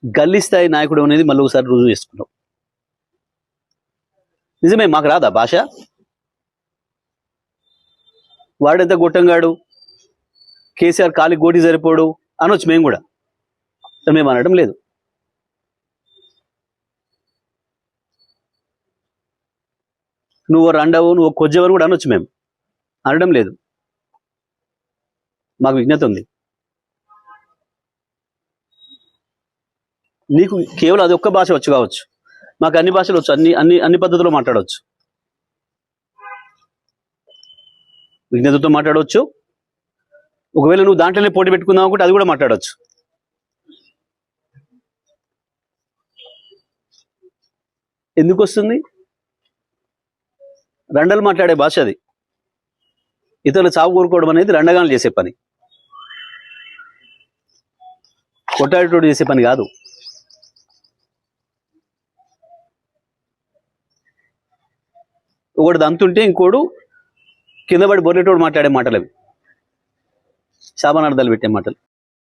గల్లీ స్థాయి నాయకుడు అనేది మళ్ళీ ఒకసారి రుజువు చేసుకున్నావు. నిజమే, మాకు రాదా భాష? వాడెంత గొట్టంగాడు, కేసీఆర్ కాలి గోటి సరిపోడు అనొచ్చు మేము కూడా. మేము అనడం లేదు. నువ్వు రండవు, నువ్వు కొజ్జవని కూడా అనొచ్చు, మేము అనడం లేదు. మాకు విజ్ఞత ఉంది. నీకు కేవలం అది ఒక్క భాష వచ్చు కావచ్చు, మాకు అన్ని భాషలు వచ్చు, అన్ని అన్ని అన్ని పద్ధతుల్లో మాట్లాడవచ్చు. విజ్ఞతతో మాట్లాడవచ్చు. ఒకవేళ నువ్వు దాంట్లోనే పోటీ పెట్టుకుందాం అనుకుంటే అది కూడా మాట్లాడవచ్చు. ఎందుకు వస్తుంది? రండలు మాట్లాడే భాష అది. ఇతరులు చావు కోరుకోవడం అనేది రండగాలు చేసే పని, కొట్టాడేటోడు చేసే పని కాదు. ఒకటి దంతుంటే ఇంకోడు కింద పడి బొర్రెటోడు మాట్లాడే మాటలు అవి, శాపనార్థాలు పెట్టే మాటలు.